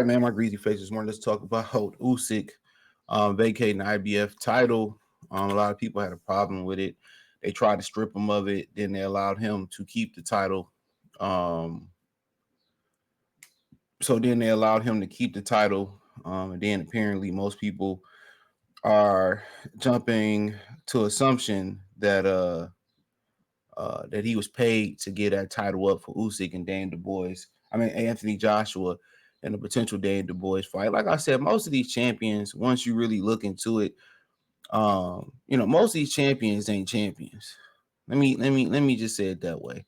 man, my greasy face this morning. Let's talk about Usyk vacating the IBF title. A lot of people had a problem with it. They tried to strip him of it. Then they allowed him to keep the title. So then they allowed him to keep the title. And then apparently most people are jumping to assumption that that he was paid to get that title up for Usyk and Anthony Joshua, and the potential Dan Dubois fight. Like I said, most of these champions, once you really look into it, most of these champions ain't champions. Let me just say it that way.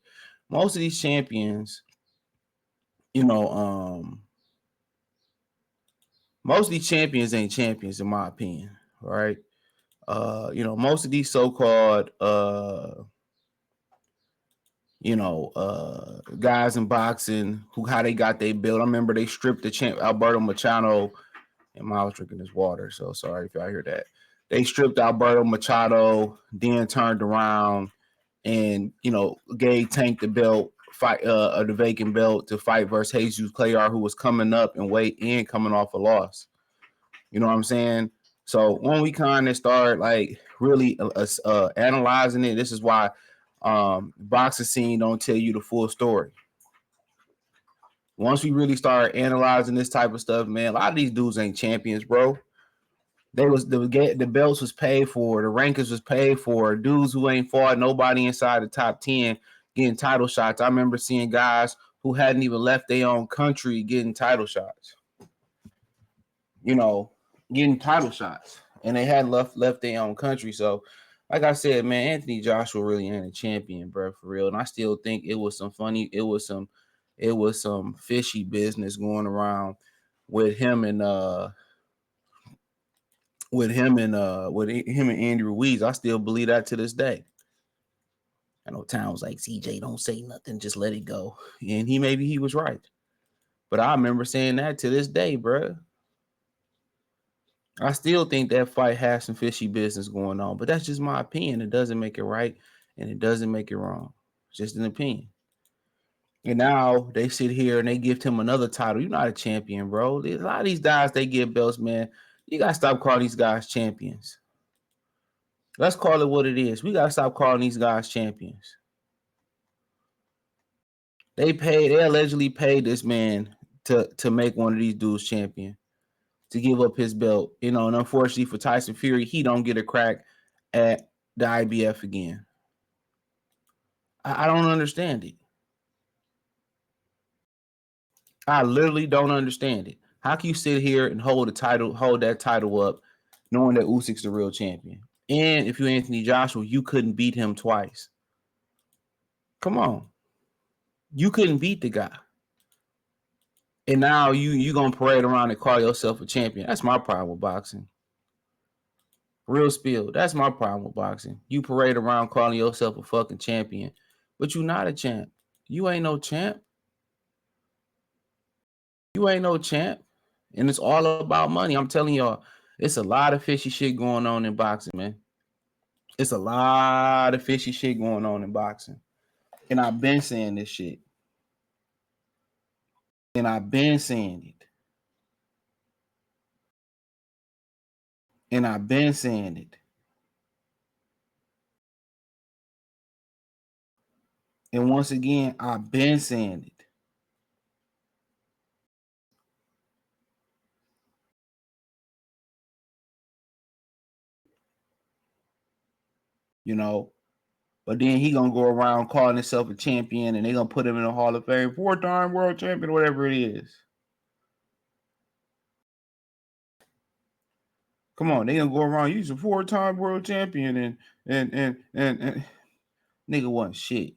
Most of these champions, most of these champions ain't champions in my opinion, right? Most of these so-called guys in boxing how they got their belt. I remember they stripped the champ Alberto Machado, and I was drinking this water, so sorry if y'all hear that. They stripped Alberto Machado, then turned around and gave Tank the belt, fight the vacant belt to fight versus Jesus Clayar, who was coming up and coming off a loss. You know what I'm saying? So when we kind of start like really analyzing it, this is why boxing scene don't tell you the full story. Once we really start analyzing this type of stuff, man, a lot of these dudes ain't champions, bro. The belts was paid for, the rankings was paid for. Dudes who ain't fought nobody inside the top 10 getting title shots. I remember seeing guys who hadn't even left their own country getting title shots. Getting title shots, and they hadn't left their own country. So, like I said, man, Anthony Joshua really ain't a champion, bro, for real. And I still think it was some fishy business going around with him and Andy Ruiz. I still believe that to this day. I know Town was like, CJ, don't say nothing, just let it go. And maybe he was right. But I remember saying that to this day, bro. I still think that fight has some fishy business going on, but that's just my opinion. It doesn't make it right, and it doesn't make it wrong. It's just an opinion. And now they sit here and they give him another title. You're not a champion, bro. A lot of these guys, they get belts, man. You got to stop calling these guys champions. Let's call it what it is. We got to stop calling these guys champions. They allegedly paid this man to make one of these dudes champion, to give up his belt, and unfortunately for Tyson Fury, he don't get a crack at the IBF again. I don't understand it. I literally don't understand it. How can you sit here and hold that title up, knowing that Usyk's the real champion? And if you're Anthony Joshua, you couldn't beat him twice. Come on. You couldn't beat the guy. And now you gonna parade around and call yourself a champion. That's my problem with boxing. Real spill. That's my problem with boxing. You parade around calling yourself a fucking champion, but you're not a champ. You ain't no champ. You ain't no champ. And it's all about money. I'm telling y'all, it's a lot of fishy shit going on in boxing, man. It's a lot of fishy shit going on in boxing. And I've been saying this shit. And I've been saying it. And I've been saying it. And once again, I've been saying it. But then he gonna go around calling himself a champion, and they gonna put him in the Hall of Fame, 4-time world champion, whatever it is. Come on, they gonna go around, he's a 4-time world champion, and nigga wasn't shit.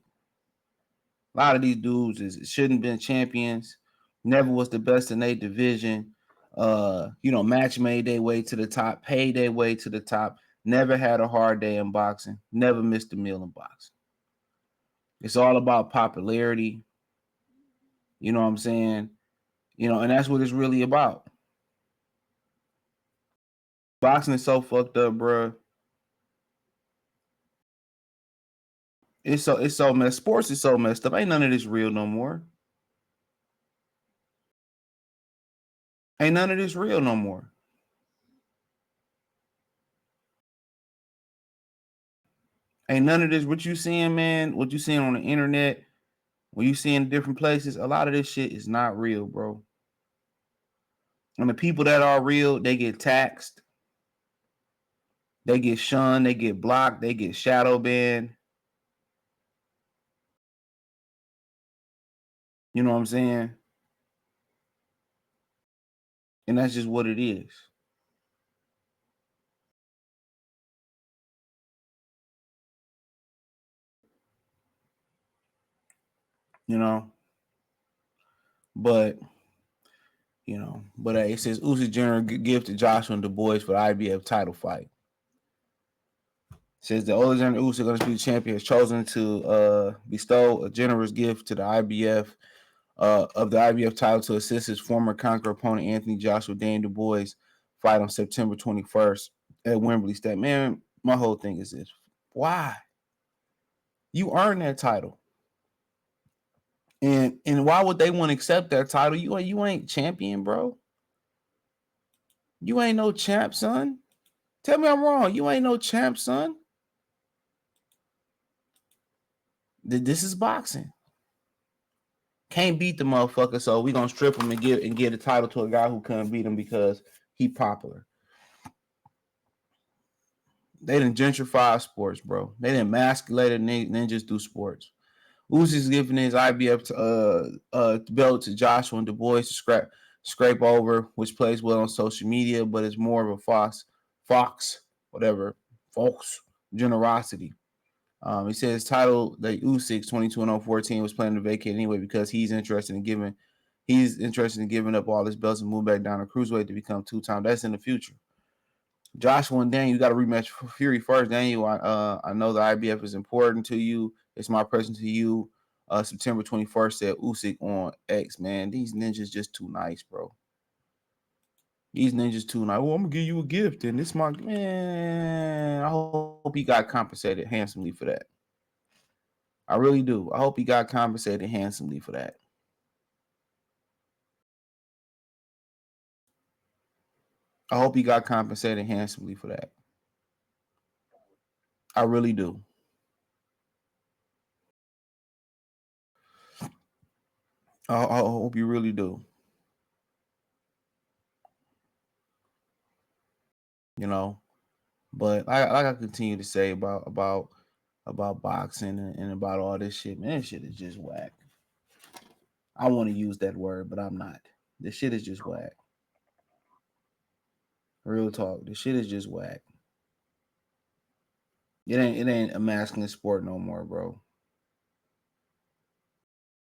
A lot of these dudes shouldn't been champions, never was the best in their division. Match made their way to the top, paid their way to the top, never had a hard day in boxing, never missed a meal in boxing. It's all about popularity. You know what I'm saying? And that's what it's really about. Boxing is so fucked up, bro. It's so messed. Sports is so messed up. Ain't none of this real no more. Ain't none of this real no more. Ain't none of this. What you seeing, man? What you seeing on the internet? What you seeing in different places? A lot of this shit is not real, bro. And the people that are real, they get taxed. They get shunned. They get blocked. They get shadow banned. You know what I'm saying? And that's just what it is. You know? But, it says Usyk Jr. gift to Joshua and Dubois for the IBF title fight. It says the Oleksandr Usyk undisputed champion has chosen to bestow a generous gift to the IBF of the IBF title to assist his former conqueror opponent Anthony Joshua Dane Dubois fight on September 21st at Wembley Stadium. Man, my whole thing is this: why? You earned that title. And why would they want to accept that title? You ain't champion, bro. You ain't no champ, son. Tell me I'm wrong. You ain't no champ, son. This is boxing. Can't beat the motherfucker, so we gonna strip him and give the title to a guy who couldn't beat him because he popular. They didn't gentrify sports, bro. They didn't emasculate ninjas through sports. Usyk's giving his IBF belt to Joshua and Dubois to scrape over, which plays well on social media, but it's more of a fox generosity. He said his title, the Usyk 22-0-14, was planning to vacate anyway because he's interested in giving up all his belts and move back down to cruiserweight to become two-time. That's in the future. Joshua and Daniel, you got to rematch Fury first. Daniel, I know the IBF is important to you. It's my present to you. September 21st, said Usyk on X, man. These ninjas just too nice, bro. These ninjas too nice. Well, I'm going to give you a gift, and this my, man, I hope he got compensated handsomely for that. I really do. I hope he got compensated handsomely for that. I hope he got compensated handsomely for that. I really do. I hope you really do. You know, but like I continue to say about boxing and about all this shit, man, this shit is just whack. I want to use that word, but I'm not. This shit is just whack. Real talk. This shit is just whack. It ain't a masculine sport no more, bro.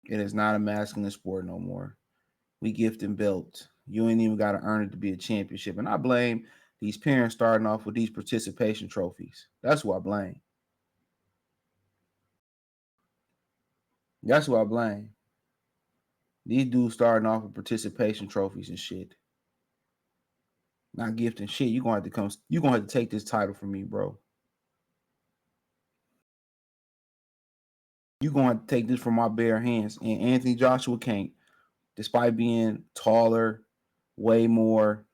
It is not a masculine sport no more. We gifting belts. You ain't even got to earn it to be a championship. And I blame these parents starting off with these participation trophies. That's who I blame. That's who I blame. These dudes starting off with participation trophies and shit. Not gifting shit. You're gonna have to take this title from me, bro. You're gonna have to take this from my bare hands. And Anthony Joshua can't. Despite being taller, way more,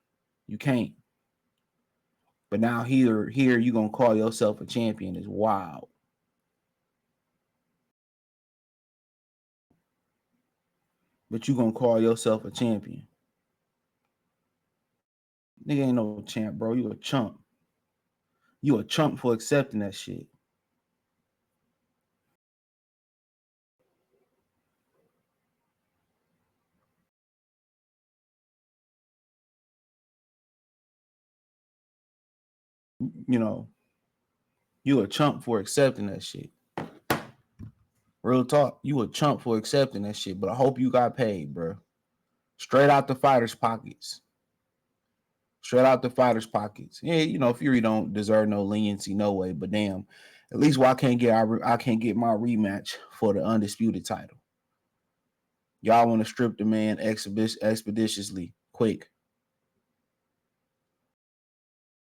you can't. But now here you're gonna call yourself a champion is wild. But you gonna call yourself a champion. Nigga ain't no champ, bro. You a chump. You a chump for accepting that shit. You know, you a chump for accepting that shit. Real talk. You a chump for accepting that shit. But I hope you got paid, bro. Straight out the fighters' pockets. Straight out the fighters' pockets. Yeah, Fury don't deserve no leniency, no way. But damn, at least why I can't get my rematch for the undisputed title. Y'all want to strip the man expeditiously, quick.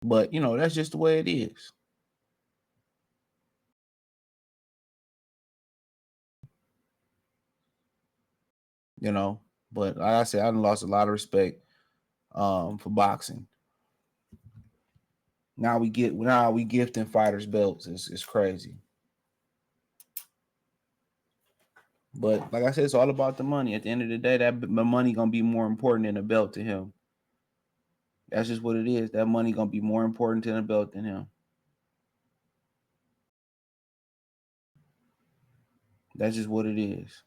But that's just the way it is. But like I said, I done lost a lot of respect for boxing. Now we gifting fighters belts. It's crazy. But like I said, it's all about the money. At the end of the day, that money gonna be more important than a belt to him. That's just what it is. That money gonna be more important than a belt than him. That's just what it is.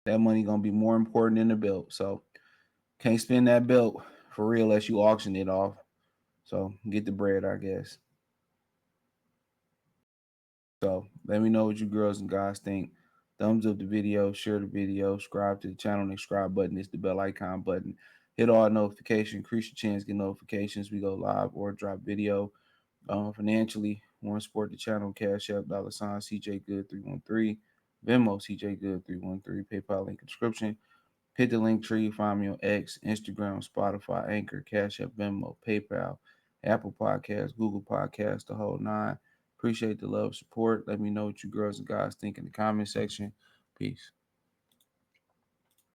That money gonna be more important than the belt. So can't spend that belt for real unless you auction it off. So get the bread, I guess. So let me know what you girls and guys think. Thumbs up the video, share the video, subscribe to the channel. The subscribe button is the bell icon button. Hit all notifications, increase your chance to get notifications. We go live or drop video. Financially, want to support the channel, Cash App, $ CJ Good 313, Venmo CJ Good 313, PayPal link in description. Hit the link tree, find me on X, Instagram, Spotify, Anchor, Cash App, Venmo, PayPal, Apple Podcasts, Google Podcasts, the whole nine. Appreciate the love, support. Let me know what you girls and guys think in the comment section. Peace.